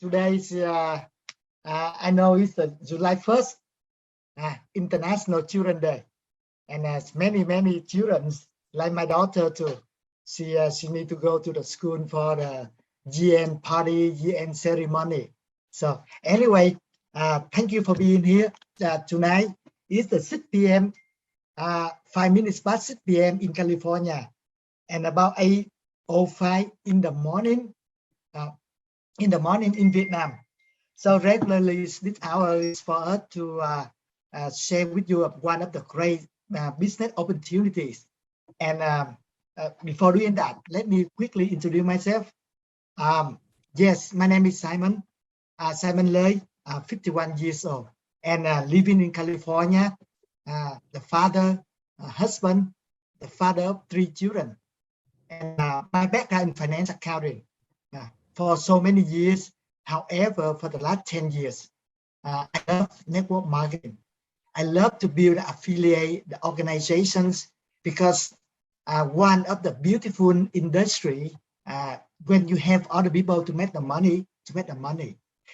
Today is I know it's the July 1st, International Children Day, and as many children, like my daughter too, she need to go to the school for the year-end party, year-end ceremony. So anyway, thank you for being here tonight. It's the 6 p.m. 5 minutes past 6 p.m. in California, and about 8:05 in the morning in Vietnam. So regularly this hour is for us to share with you one of the great business opportunities. And before doing that, let me quickly introduce myself. Yes, my name is Simon. Simon Lei, 51 years old, and living in California. The father, husband, the father of 3 children. And my background in finance accounting for so many years. However, for the last 10 years, I love network marketing. I love to build affiliate the organizations because one of the beautiful industry when you have other people to make the money,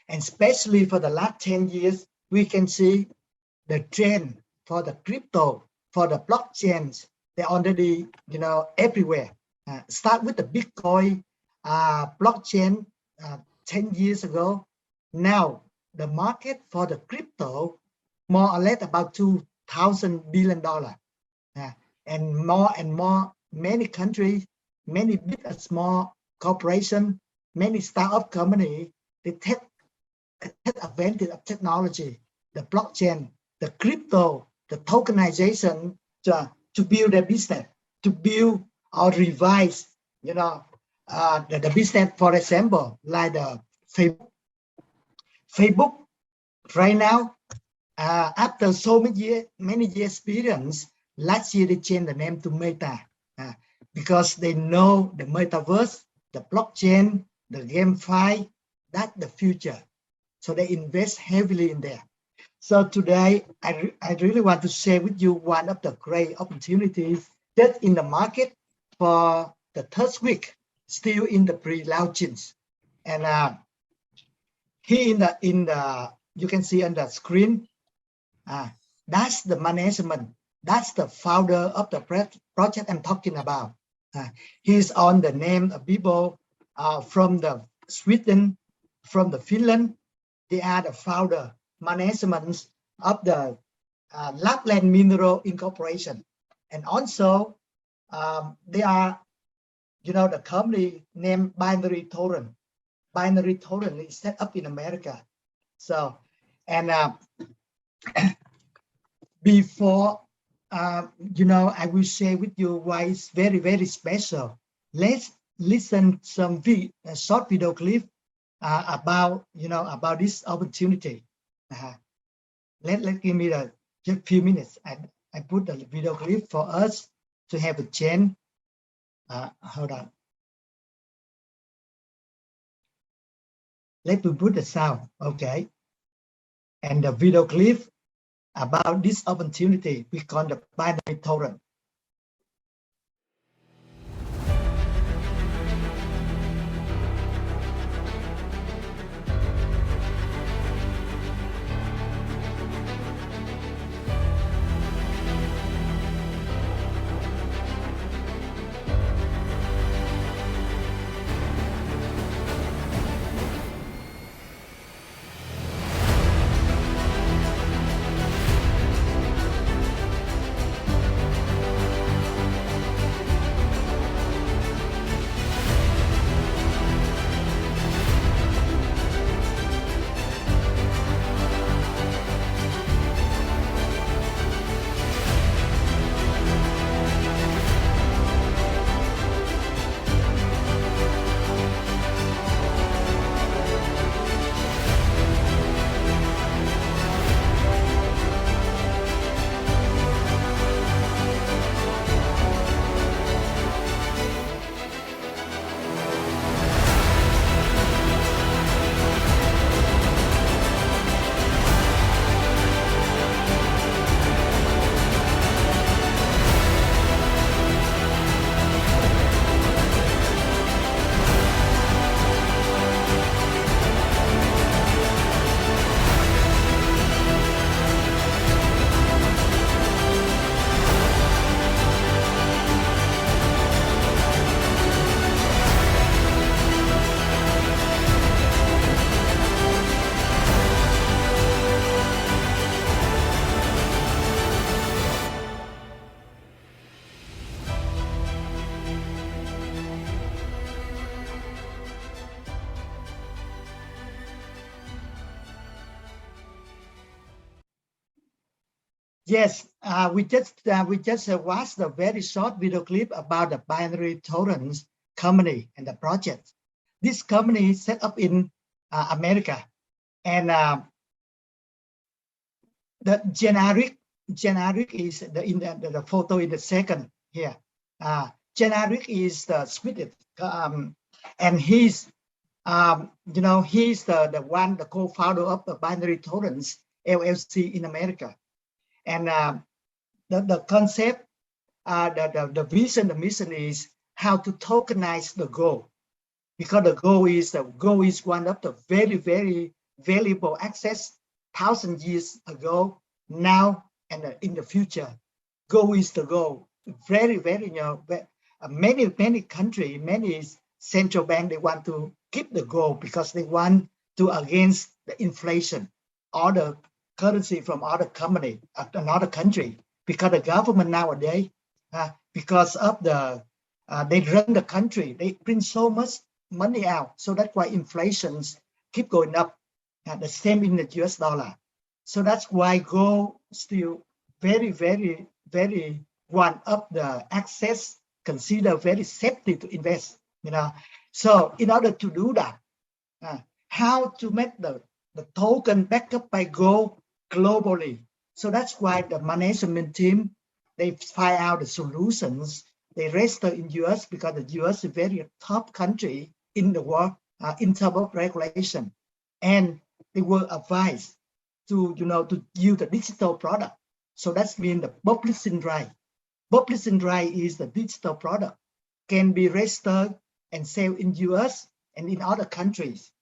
and especially for the last 10 years, we can see the trend for the crypto, for the blockchains. They're already, everywhere. Start with the Bitcoin blockchain 10 years ago. Now the market for the crypto more or less about $2,000 billion, and more, many countries, many big and small corporations, many startup companies, they take advantage of technology, the blockchain, the crypto, the tokenization to build their business, to build or revise, the business. For example, like the Facebook right now, after so many years experience, last year they changed the name to Meta because they know the metaverse, the blockchain, the GameFi, that's the future. So they invest heavily in there. So today, I really want to share with you one of the great opportunities just in the market for the third week, still in the pre-launchings. And here in the you can see on the screen, that's the management, that's the founder of the project I'm talking about. He's on the name of people from the Sweden, from the Finland. They are the founder management of the Lapland Mineral Incorporation, and also they are, the company named BinaryTorrent. BinaryTorrent is set up in America. So, and before, I will share with you why it's very, very special. Let's listen some short video clip about this opportunity. Let give me just a few minutes. I put the video clip for us to have a chance. Hold on. Let me put the sound, okay? And the video clip about this opportunity we call the BinaryTorrent. Yes, we just watched a very short video clip about the BinaryTorrent company and the project. This company is set up in America, and the generic is the photo in the second here. Generic is the split, and he's he's the co-founder of the BinaryTorrent LLC in America, and the concept, the vision, the mission is how to tokenize the gold, because the gold is one of the very, very valuable assets 1,000 years ago, now, and in the future. Gold is the gold. Very, very, many countries, many central bank, they want to keep the gold because they want to against the inflation, or the currency from other company, another country, because the government nowadays, because of they run the country, they print so much money out, so that's why inflations keep going up. The same in the US dollar. So that's why gold still very, very, very one of the access considered very safety to invest. So in order to do that, how to make the token backed up by gold globally. So that's why the management team, they find out the solutions. They register in US because the US is a very top country in the world in terms of regulation, and they were advised to to use the digital product. So that's mean the publishing right. Publishing right is the digital product, can be registered and sold in US and in other countries,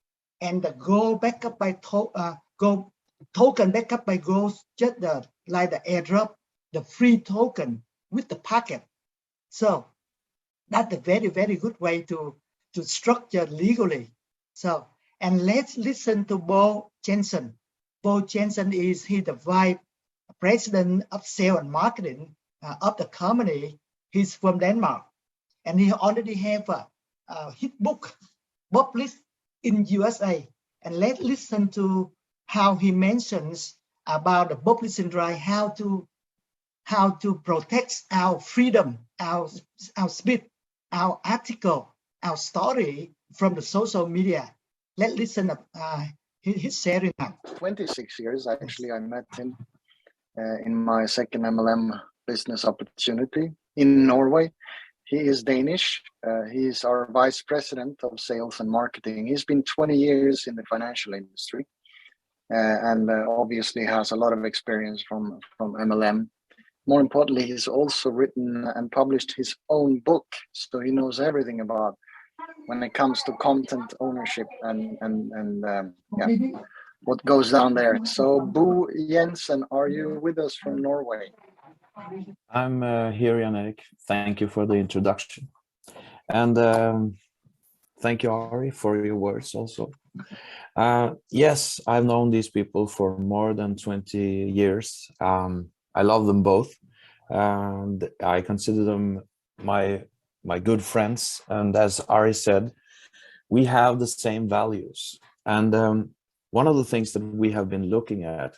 and the gold backup by gold token backup by gold, just like the airdrop, the free token with the packet. So that's a very, very good way to structure legally. So, and let's listen to Bo Jensen. Bo Jensen is the vice president of sales and marketing of the company. He's from Denmark, and he already have his book published in USA. And let's listen to how he mentions about the publishing right, how to protect our freedom, our speech, our article, our story from the social media. Let's listen to his sharing now. 26 years, actually, I met him in my second MLM business opportunity in Norway. He is Danish. He is our vice president of sales and marketing. He's been 20 years in the financial industry, and obviously has a lot of experience from MLM. More importantly, he's also written and published his own book, so he knows everything about when it comes to content ownership and what goes down there. So Bo Jensen, are you with us from Norway? I'm here, Jan-Erik. Thank you for the introduction. And thank you, Ari, for your words also. Yes, I've known these people for more than 20 years. I love them both, and I consider them my good friends. And as Ari said, we have the same values. And one of the things that we have been looking at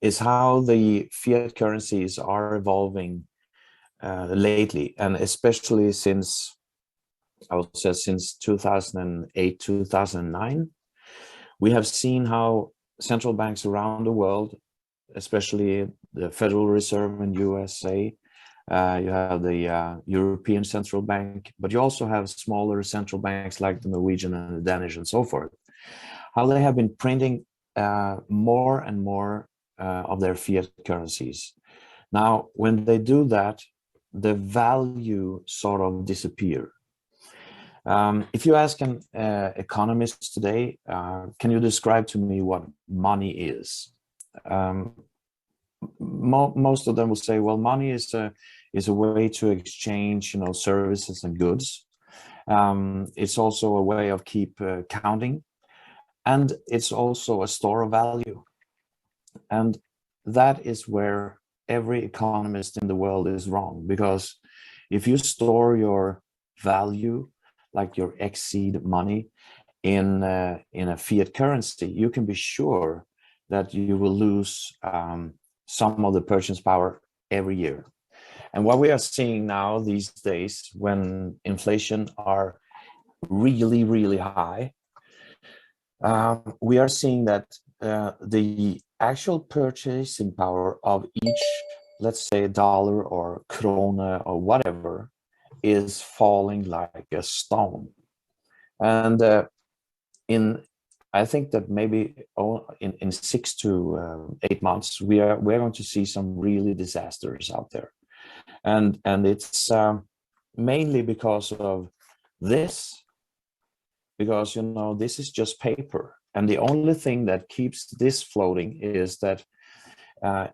is how the fiat currencies are evolving lately, and especially since, I would say, since 2008, 2009, we have seen how central banks around the world, especially the Federal Reserve in USA, you have the European Central Bank, but you also have smaller central banks like the Norwegian and the Danish and so forth, how they have been printing more and more of their fiat currencies. Now, when they do that, the value sort of disappear. If you ask an economist today, can you describe to me what money is? Most of them will say, well, money is a way to exchange, services and goods. It's also a way of keep counting, and it's also a store of value. And that is where every economist in the world is wrong, because if you store your value, like your exceed money, in a fiat currency, you can be sure that you will lose some of the purchasing power every year. And what we are seeing now these days, when inflation are really, really high, we are seeing that the actual purchasing power of each, let's say, dollar or krona or whatever, is falling like a stone. And I think that maybe in 6 to 8 months, we're going to see some really disasters out there. And it's mainly because of this, because, you know, this is just paper. And the only thing that keeps this floating is that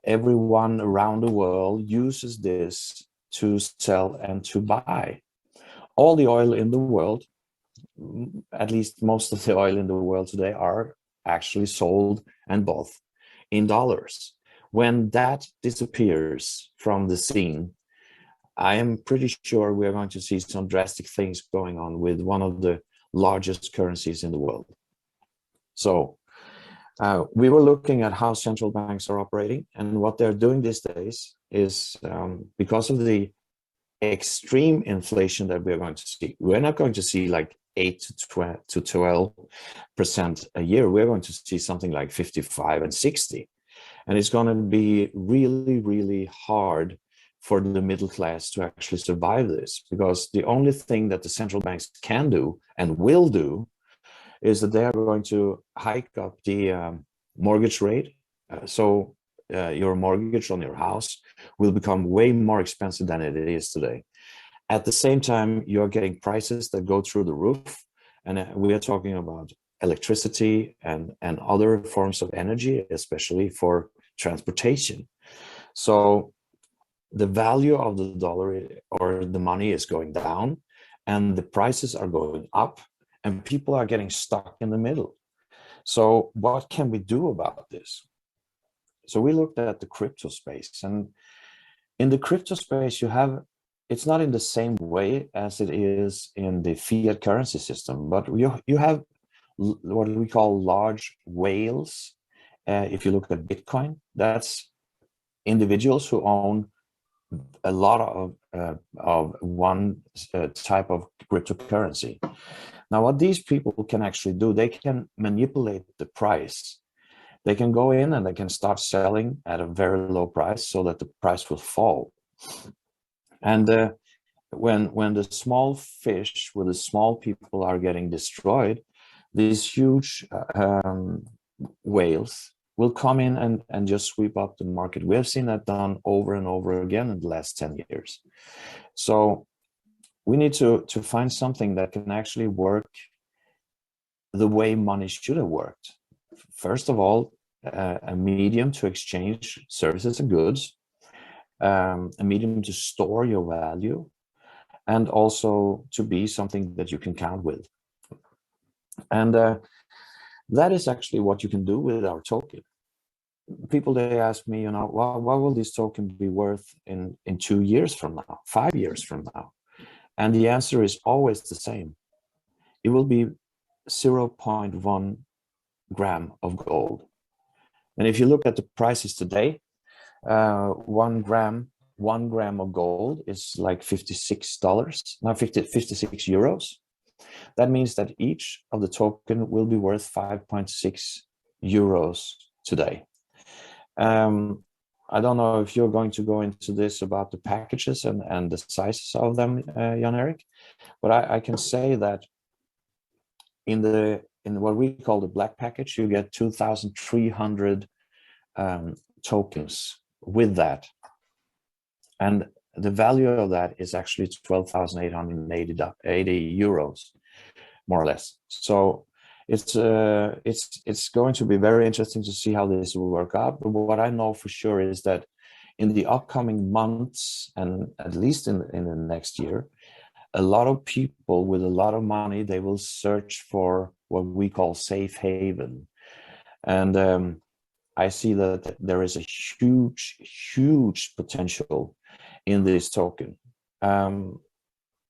everyone around the world uses this to sell and to buy. All the oil in the world, at least most of the oil in the world today, are actually sold and bought in dollars. When that disappears from the scene, I am pretty sure we're going to see some drastic things going on with one of the largest currencies in the world. So we were looking at how central banks are operating, and what they're doing these days is, because of the extreme inflation that we're going to see, we're not going to see like 8 to 12% a year. We're going to see something like 55 and 60. And it's going to be really, really hard for the middle class to actually survive this, because the only thing that the central banks can do and will do is that they are going to hike up the mortgage rate. So your mortgage on your house will become way more expensive than it is today. At the same time, you're getting prices that go through the roof. And we are talking about electricity and other forms of energy, especially for transportation. So the value of the dollar or the money is going down, and the prices are going up, and people are getting stuck in the middle. So what can we do about this? So we looked at the crypto space, and in the crypto space, it's not in the same way as it is in the fiat currency system, but you have what we call large whales. If you look at Bitcoin, that's individuals who own a lot of one type of cryptocurrency. Now, what these people can actually do, they can manipulate the price. They can go in and they can start selling at a very low price so that the price will fall. And when the small fish with the small people are getting destroyed, these huge whales will come in and just sweep up the market. We have seen that done over and over again in the last 10 years. So we need to find something that can actually work the way money should have worked. First of all, a medium to exchange services and goods, a medium to store your value, and also to be something that you can count with. And that is actually what you can do with our token. People, they ask me, you know, what will this token be worth in 2 years from now, 5 years from now? And the answer is always the same. It will be 0.1 gram of gold. And if you look at the prices today, 1 gram of gold is like $56, now 56 euros. That means that each of the token will be worth 5.6 euros today. I don't know if you're going to go into this about the packages and the sizes of them, Jan-Erik, but I can say that in what we call the black package, you get 2,300 tokens with that. And the value of that is actually 12,880 euros, more or less. So it's going to be very interesting to see how this will work out. But what I know for sure is that in the upcoming months, and at least in the next year, a lot of people with a lot of money, they will search for what we call safe haven. And I see that there is a huge potential in this token.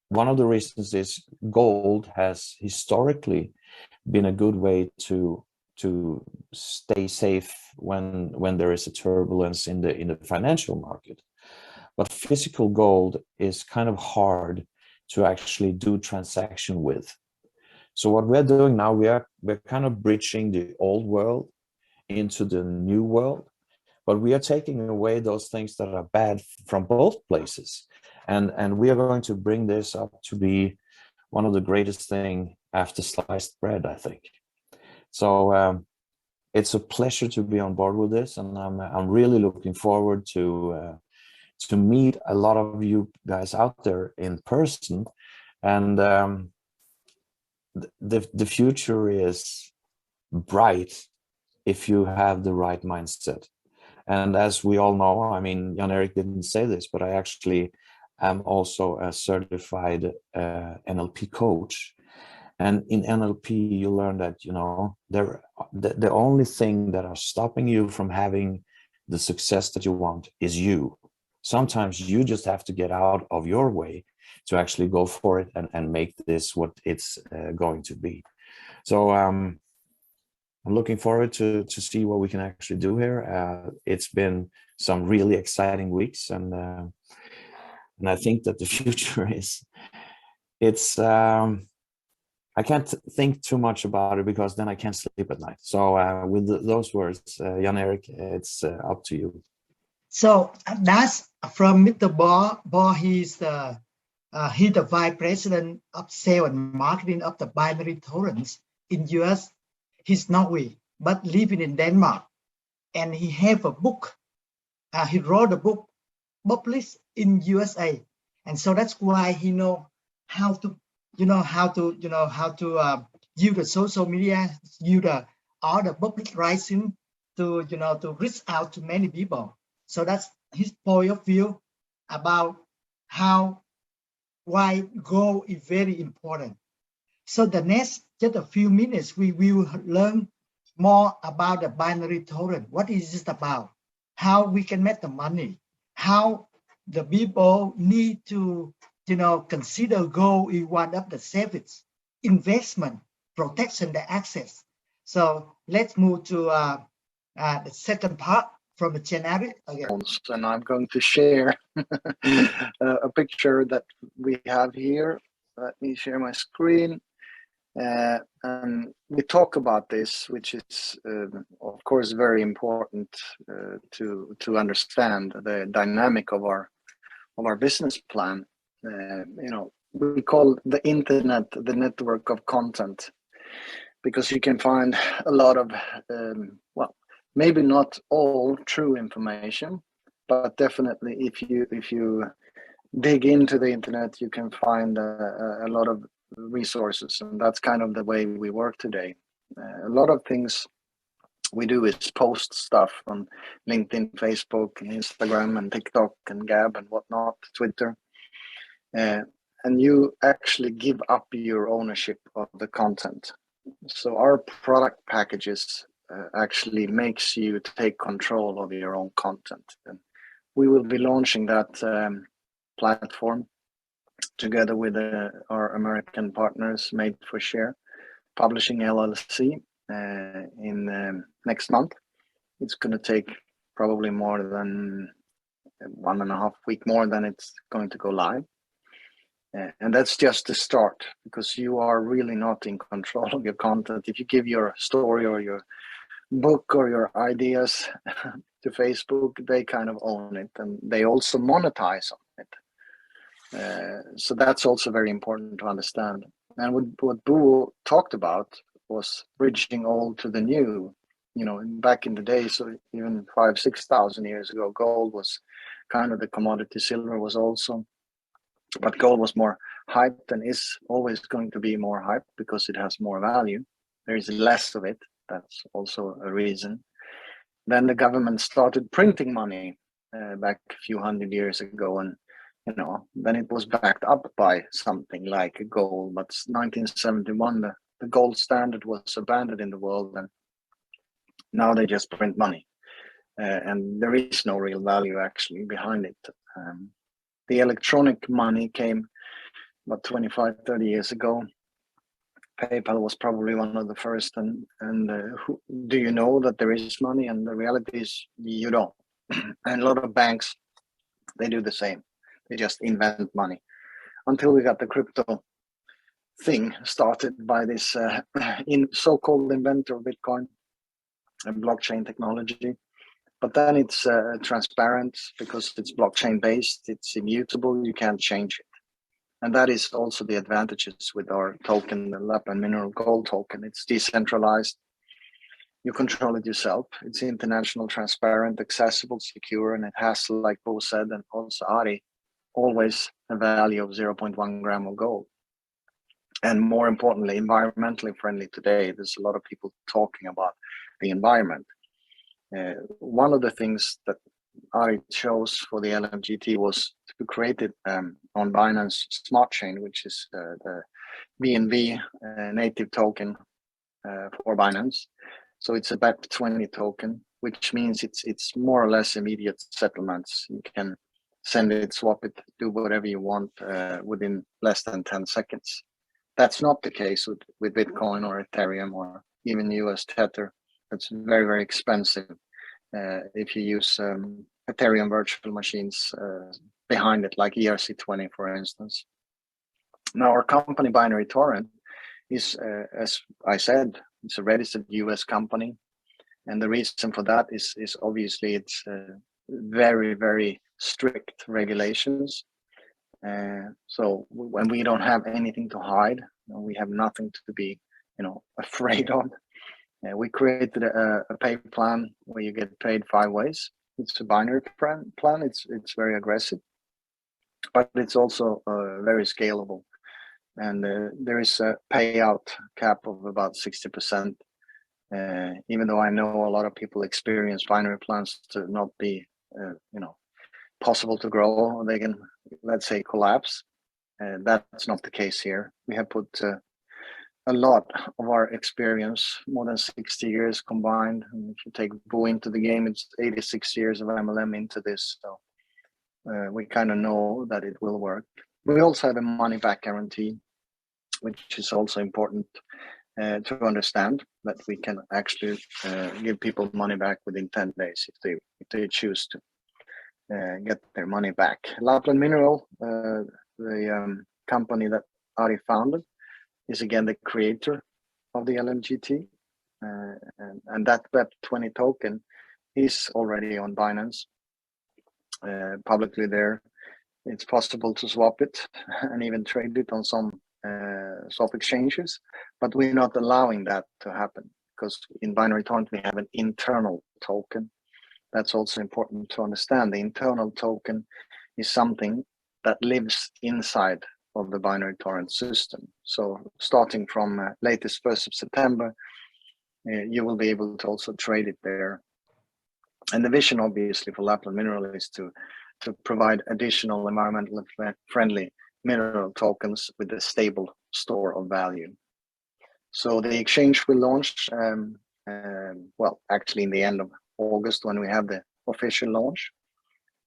One of the reasons is gold has historically been a good way to to stay safe when there is a turbulence in the financial market. But physical gold is kind of hard to actually do transaction with. So what we're doing now, we're kind of bridging the old world into the new world, but we are taking away those things that are bad from both places, and we are going to bring this up to be one of the greatest thing after sliced bread, I think. So it's a pleasure to be on board with this, and I'm really looking forward to meet a lot of you guys out there in person, and the future is bright if you have the right mindset. And as we all know, I mean, Jan-Erik didn't say this, but I actually am also a certified NLP coach. And in NLP, you learn that, you know, the only thing that are stopping you from having the success that you want is you. Sometimes you just have to get out of your way to actually go for it and make this what it's going to be. So I'm looking forward to see what we can actually do here. It's been some really exciting weeks, and I think that the future it's I can't think too much about it, because then I can't sleep at night. So with those words, Jan-Erik, it's up to you. So that's from Mr. Bo. He's the vice president of sales and marketing of the BinaryTorrent in US. He's Norway, but living in Denmark, and he have a book. He wrote a book published in USA, and so that's why he know how to use the social media, use all the public writing to to reach out to many people. So that's his point of view about why goal is very important. So the next just a few minutes, we will learn more about the BinaryTorrent. What is this about? How we can make the money? How the people need to, consider gold is one of the safest investment, protection, the access. So let's move to the second part from the January again. And I'm going to share a picture that we have here. Let me share my screen. And we talk about this, which is, of course, very important to understand the dynamic of our business plan. We call the internet the network of content, because you can find a lot of, maybe not all true information, but definitely if you dig into the internet, you can find a lot of resources, and that's kind of the way we work today. A lot of things we do is post stuff on LinkedIn, Facebook, and Instagram, and TikTok, and Gab, and whatnot, Twitter, and you actually give up your ownership of the content. So our product packages actually makes you take control of your own content, and we will be launching that platform together with our American partners, Made for Share Publishing LLC, in next month. It's going to take probably more than 1.5 weeks more than it's going to go live. And that's just the start, because you are really not in control of your content. If you give your story or your book or your ideas to Facebook, they kind of own it, and they also monetize on it. So that's also very important to understand. And what Bo talked about was bridging old to the new. Back in the day, so even 5,000-6,000 years ago, gold was kind of the commodity. Silver was also, but gold was more hyped, and is always going to be more hyped because it has more value. There is less of it. That's also a reason. Then the government started printing money back a few hundred years ago, and then it was backed up by something like gold. But 1971, the gold standard was abandoned in the world, and now they just print money, and there is no real value actually behind it. The electronic money came about 25-30 years ago, PayPal was probably one of the first, and do you know that there is money? And the reality is you don't. And a lot of banks, they do the same. They just invent money until we got the crypto thing started by this so-called inventor of Bitcoin and blockchain technology. But then it's transparent because it's blockchain based, it's immutable, you can't change it. And that is also the advantages with our token, the Lapland Mineral Gold token. It's decentralized, you control it yourself. It's international, transparent, accessible, secure, and it has, like Bo said, and also Ari, always a value of 0.1 gram of gold. And more importantly, environmentally friendly today. There's a lot of people talking about the environment. One of the things that I chose for the LMGT was to create it on Binance Smart Chain, which is the BNB native token for Binance. So it's a BEP20 token, which means it's more or less immediate settlements. You can send it, swap it, do whatever you want within less than 10 seconds. That's not the case with Bitcoin or Ethereum or even US Tether. That's very, very expensive if you use Ethereum virtual machines behind it, like ERC20, for instance. Now, our company, BinaryTorrent, is, as I said, it's a registered US company. And the reason for that is obviously it's very, very strict regulations. So when we don't have anything to hide, we have nothing to be, afraid of. We created a pay plan where you get paid 5 ways. It's a binary plan. It's very aggressive, but it's also very scalable. And there is a payout cap of about 60%. Even though I know a lot of people experience binary plans to not be, possible to grow, they can, let's say, collapse. That's not the case here. We have put a lot of our experience, more than 60 years combined. And if you take Bo into the game, it's 86 years of MLM into this. So we kind of know that it will work. We also have a money back guarantee, which is also important to understand, that we can actually give people money back within 10 days if they choose to get their money back. Lapland Mineral, the company that Ari founded, is again the creator of the LMGT, and that BEP20 token is already on Binance publicly there. It's possible to swap it and even trade it on some swap exchanges, but we're not allowing that to happen because in BinaryTorrent we have an internal token. That's also important to understand. The internal token is something that lives inside of the BinaryTorrent system. So starting from latest 1st of September, you will be able to also trade it there. And the vision, obviously, for Lapland Mineral is to provide additional environmentally friendly mineral tokens with a stable store of value. So the exchange will launch, actually in the end of August when we have the official launch.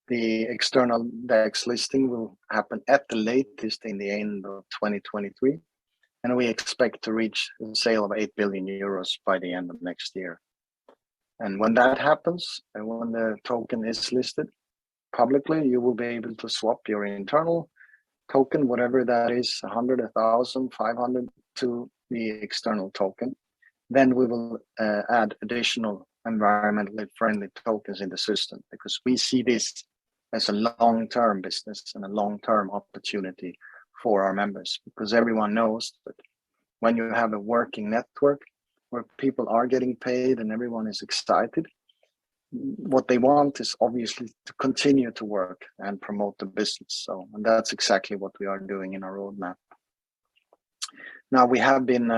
The external DEX listing will happen at the latest in the end of 2023. And we expect to reach a sale of 8 billion euros by the end of next year. And when that happens, and when the token is listed publicly, you will be able to swap your internal token, whatever that is, 100, 1,000, 500, to the external token. Then we will add additional environmentally friendly tokens in the system because we see this as a long-term business and a long-term opportunity for our members, because everyone knows that when you have a working network where people are getting paid and everyone is excited, what they want is obviously to continue to work and promote the business. So, and that's exactly what we are doing in our roadmap. Now, we have been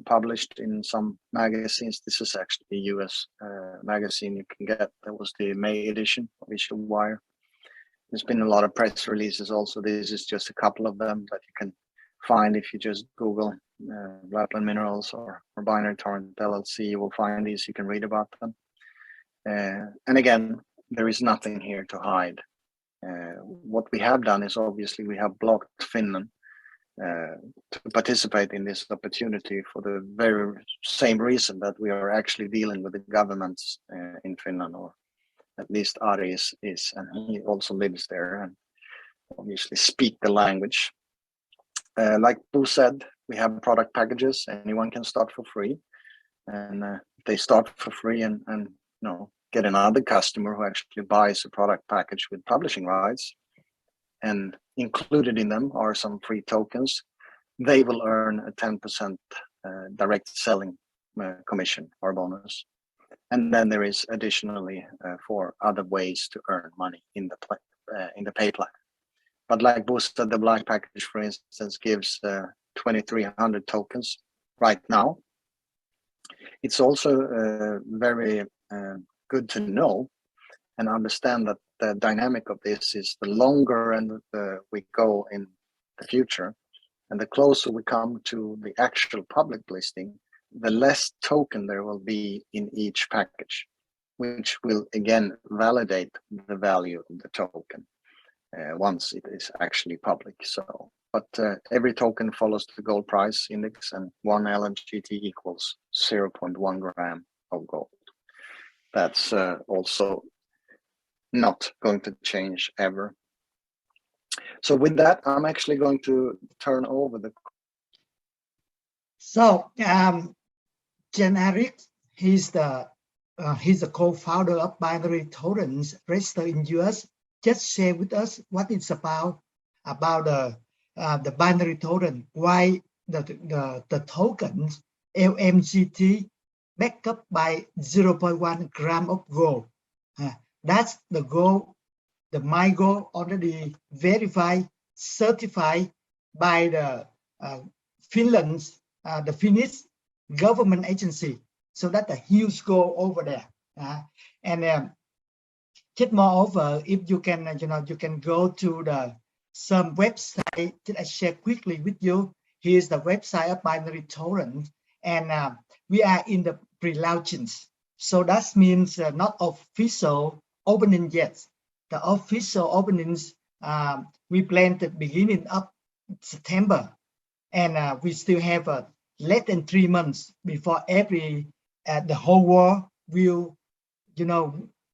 published in some magazines. This is actually a US magazine you can get. That was the May edition of Issue Wire. There's been a lot of press releases also. This is just a couple of them that you can find if you just Google Lapland Minerals or BinaryTorrent LLC. You will find these, you can read about them. And again, there is nothing here to hide. What we have done is obviously we have blocked Finland to participate in this opportunity for the very same reason that we are actually dealing with the governments in Finland, or at least Ari is, and he also lives there and obviously speak the language. Like Bo said, we have product packages. Anyone can start for free, and they start for free and get another customer who actually buys a product package with publishing rights, and included in them are some free tokens. They will earn a 10% direct selling commission or bonus. And then there is additionally 4 other ways to earn money in the pay plan. But like Bo said, the black package, for instance, gives 2,300 tokens right now. It's also very good to know and understand that the dynamic of this is the longer and we go in the future, and the closer we come to the actual public listing, the less token there will be in each package, which will again validate the value of the token once it is actually public. So, but every token follows the gold price index, and 1 LNGT equals 0.1 gram of gold. That's also not going to change ever. So with that, I'm actually going to turn over the. So Jan-Erik, he's the co-founder of BinaryTorrent, registered in US. Just share with us what it's about the BinaryTorrent, why the tokens LMGT backed up by 0.1 gram of gold. That's the goal, my goal already verified, certified by the Finland's the Finnish government agency. So that's a huge goal over there. Just moreover, if you can, you can go to some website that I share quickly with you. Here's the website of BinaryTorrent, and we are in the pre-launchings. So that means not official opening yet. The official openings we plan the beginning of September, and we still have less than 3 months before the whole world will,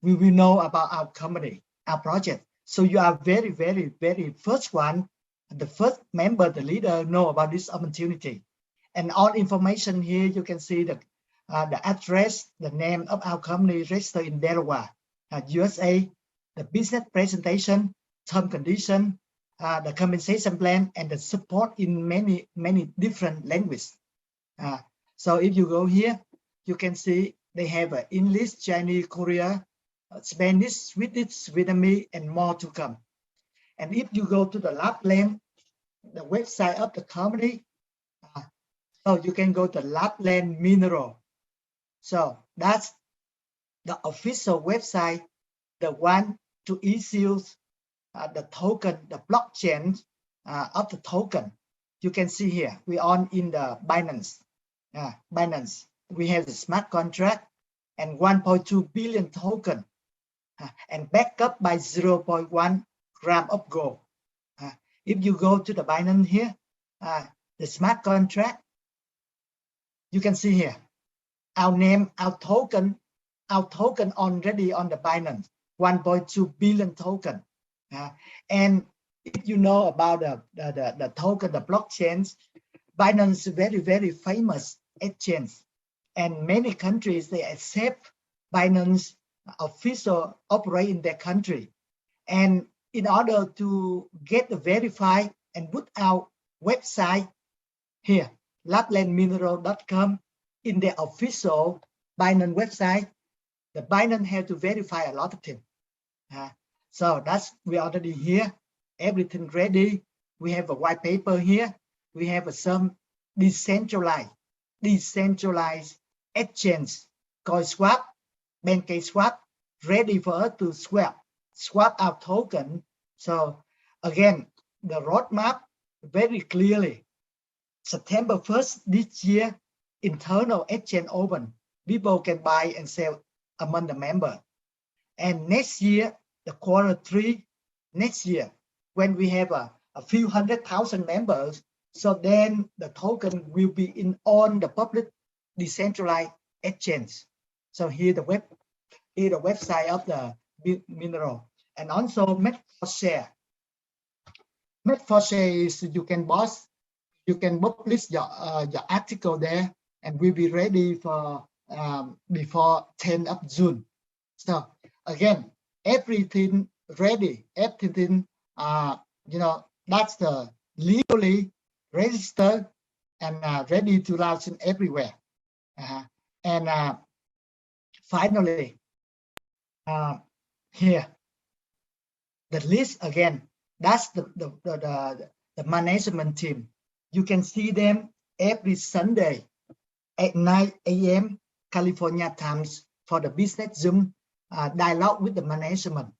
we will know about our company, our project. So you are very, very, very first one, the first member, the leader know about this opportunity. And all information here, you can see the address, the name of our company registered in Delaware, USA, the business presentation, term condition, the compensation plan, and the support in many, many different languages. So if you go here, you can see they have English, Chinese, Korea, Spanish, Swedish, Vietnamese, and more to come. And if you go to the Lapland, the website of the company, so you can go to Lapland Mineral. So that's the official website, the one to issue the token, the blockchain of the token. You can see here, we are in the Binance. Binance. We have the smart contract and 1.2 billion token, and backed up by 0.1 gram of gold. If you go to the Binance here, the smart contract, you can see here, our name, our token already on the Binance, 1.2 billion token. And if you know about the token, the blockchains, Binance is very, very famous exchange, and many countries, they accept Binance official operate in their country. And in order to get the verified and put our website here, laplandmineral.com, in the official Binance website, the Binance have to verify a lot of things. So that's, we already here, everything ready. We have a white paper here. We have some decentralized exchange, CoinSwap, BancakeSwap, ready for us to swap our token. So again, the roadmap very clearly. September 1st this year, internal exchange open. People can buy and sell among the member. And next year, the quarter 3, next year, when we have a few 100,000 members, So then the token will be on the public decentralized exchange. So here the website of the mineral, and also made for share. Made for share is you can publish your article there, and will be ready for before 10th of June. So again, everything ready, everything that's the legally registered and ready to launch in everywhere. And finally, here the list again. That's the management team. You can see them every Sunday at 9 a.m. California times for the business Zoom dialogue with the management.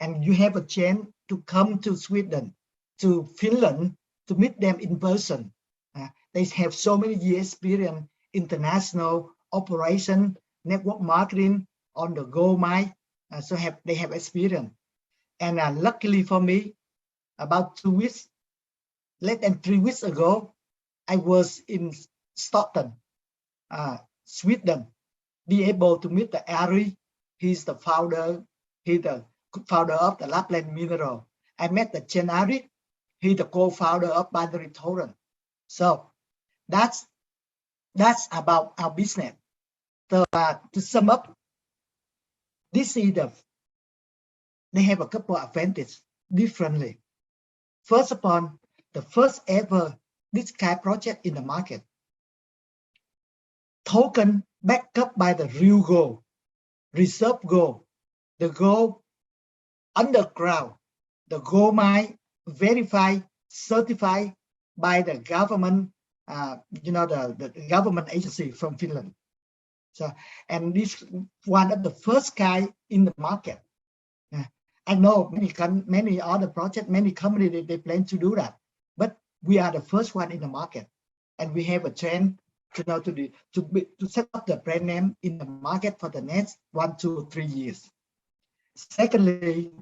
And you have a chance to come to Sweden, to Finland, to meet them in person. They have so many years experience, international operation, network marketing, on the go mine. So they have experience. And luckily for me, about 2 weeks, less than 3 weeks ago, I was in Stockholm, Sweden, be able to meet the Ari. He's the founder of the Lapland Mineral. I met the Chen Ari. He's the co-founder of BinaryTorrent. So that's about our business. So to sum up, this is they have a couple of advantages differently. First of all, the first ever this kind of project in the market. Token backed up by the real gold, reserve gold, the gold underground, the gold mine verified, certified by the government, the government agency from Finland. So, and this one of the first kind in the market. I know many other projects, many companies, they plan to do that, but we are the first one in the market, and we have a trend to set up the brand name in the market for the next 1 to 3 years. Secondly,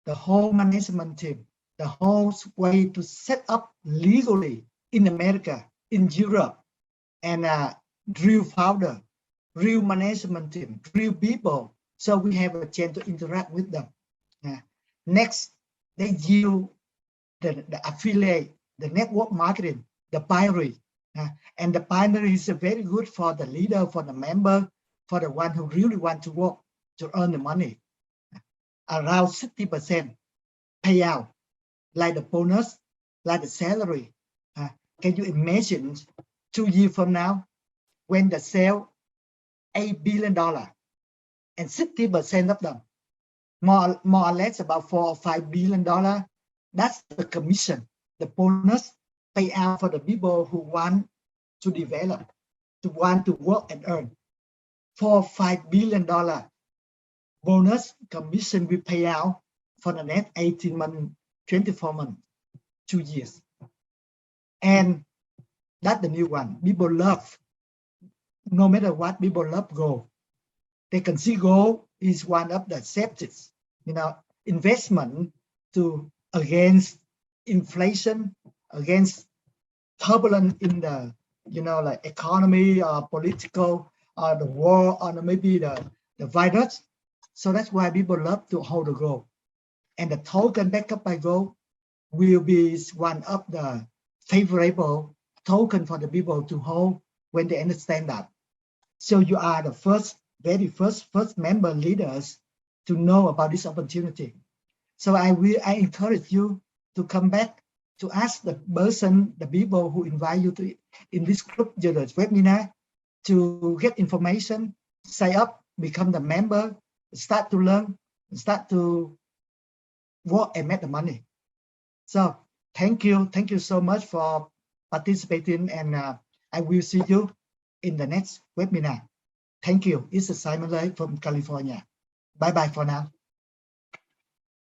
the whole management team, the whole way to set up legally in America, in Europe, and real founder, real management team, real people. So we have a chance to interact with them. Next, they yield the affiliate, the network marketing, the binary. And the binary is very good for the leader, for the member, for the one who really want to work to earn the money. Around 60% payout, like the bonus, like the salary. Can you imagine 2 years from now when the sale $8 billion and 60% of them, more or less about $4 or $5 billion, that's the commission, the bonus payout for the people who want to develop, to want to work and earn. $4 or $5 billion bonus commission will pay out for the next 18 months, 24 months, 2 years. And that's the new one. People love, no matter what, people love gold. They can see gold is one of the safest, investment against inflation, against turbulence in the, like economy or political or the war or maybe the virus. So that's why people love to hold the gold. And the token backed up by gold will be one of the favorable token for the people to hold when they understand that. So you are the very first member leaders to know about this opportunity. So I encourage you to come back to ask the people who invite you to in this group, the webinar, to get information, sign up, become the member, start to learn, start to work and make the money. So thank you so much for participating, and I will see you in the next webinar. Thank you. It's Simon Lay from California. Bye bye for now.